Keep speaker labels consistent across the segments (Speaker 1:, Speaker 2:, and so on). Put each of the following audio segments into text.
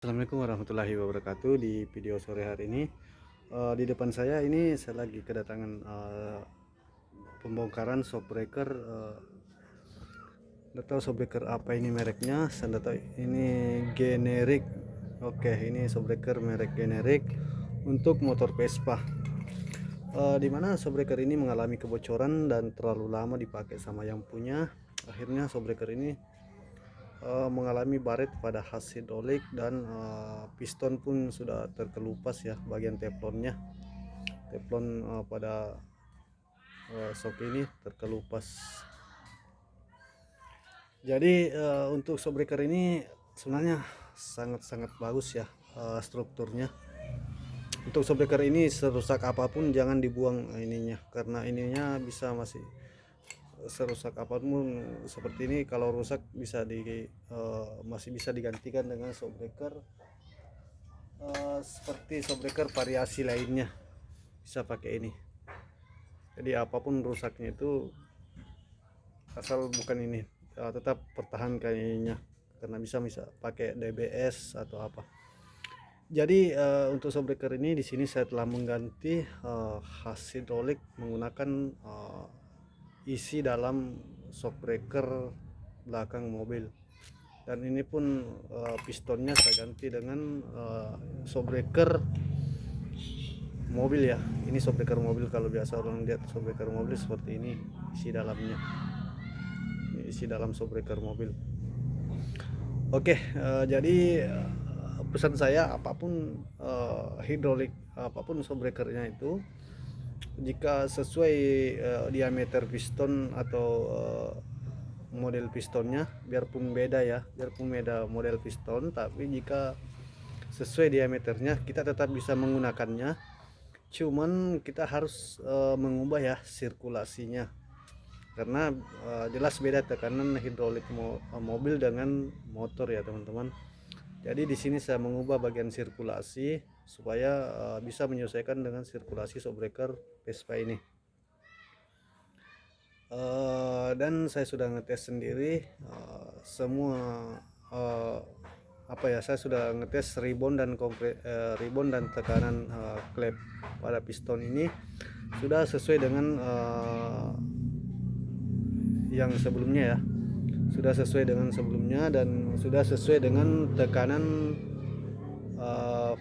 Speaker 1: Assalamualaikum warahmatullahi wabarakatuh. Di video sore hari ini, di depan saya ini saya lagi kedatangan pembongkaran shockbreaker. Nggak tahu shockbreaker apa ini mereknya, saya nggak tahu ini generik. Oke, ini shockbreaker merek generik untuk motor Vespa. Dimana shockbreaker ini mengalami kebocoran dan terlalu lama dipakai sama yang punya. Akhirnya shockbreaker ini mengalami baret pada khas hidrolik dan piston pun sudah terkelupas ya, bagian teflonnya. Teflon pada shock ini terkelupas. Jadi untuk shockbreaker ini sebenarnya sangat-sangat bagus ya, strukturnya. Untuk shockbreaker ini serusak apapun jangan dibuang ininya, karena ininya bisa masih serusak apapun seperti ini, kalau rusak bisa masih bisa digantikan dengan shockbreaker seperti shockbreaker variasi lainnya, bisa pakai ini. Jadi apapun rusaknya itu, asal bukan ini, tetap pertahankan ininya, karena bisa pakai DBS atau apa. Jadi untuk shockbreaker ini di sini saya telah mengganti khas hidrolik menggunakan isi dalam shockbreaker belakang mobil, dan ini pun pistonnya saya ganti dengan shockbreaker mobil ya. Ini shockbreaker mobil, kalau biasa orang lihat shockbreaker mobil seperti ini isi dalamnya, ini isi dalam shockbreaker mobil. Oke, jadi pesan saya, apapun hidrolik, apapun shockbreakernya itu, jika sesuai diameter piston atau model pistonnya, biarpun beda ya, biarpun beda model piston, tapi jika sesuai diameternya kita tetap bisa menggunakannya. Cuman kita harus mengubah ya sirkulasinya, karena jelas beda tekanan hidrolik mobil dengan motor ya teman-teman. Jadi di sini saya mengubah bagian sirkulasi supaya bisa menyesuaikan dengan sirkulasi shockbreaker Vespa ini. Dan saya sudah ngetes sendiri semua apa ya, saya sudah ngetes ribon dan tekanan klep pada piston ini sudah sesuai dengan yang sebelumnya ya, sudah sesuai dengan sebelumnya dan sudah sesuai dengan tekanan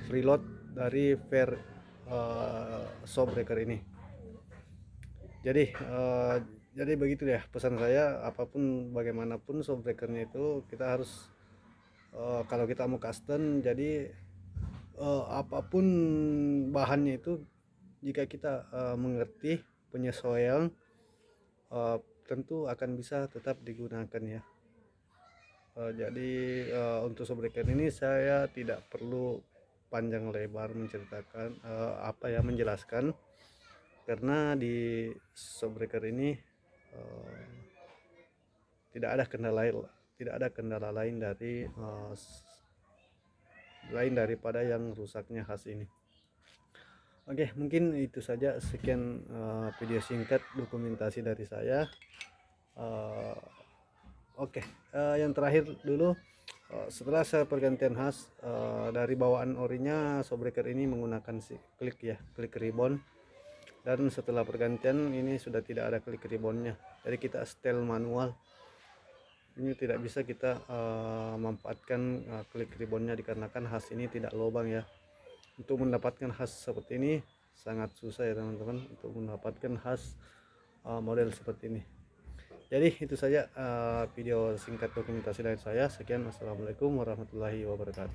Speaker 1: freeload dari shockbreaker ini. Jadi begitu ya pesan saya, apapun bagaimanapun shockbreakernya itu kita harus kalau kita mau custom, jadi apapun bahannya itu, jika kita mengerti penyesuaian, tentu akan bisa tetap digunakan ya. Jadi untuk shockbreaker ini saya tidak perlu panjang lebar menceritakan menjelaskan, karena di shockbreaker ini tidak ada kendala lain daripada yang rusaknya khas ini. Oke, mungkin itu saja, sekian video singkat dokumentasi dari saya. Yang terakhir dulu, setelah saya pergantian khas dari bawaan orinya, shockbreaker ini menggunakan klik ribbon, dan setelah pergantian ini sudah tidak ada klik ribbonnya, jadi kita setel manual. Ini tidak bisa kita memanfaatkan klik ribbonnya dikarenakan khas ini tidak lubang ya. Untuk mendapatkan khas seperti ini sangat susah ya teman-teman, untuk mendapatkan khas model seperti ini. Jadi itu saja video singkat dokumentasi dari saya. Sekian, assalamualaikum warahmatullahi wabarakatuh.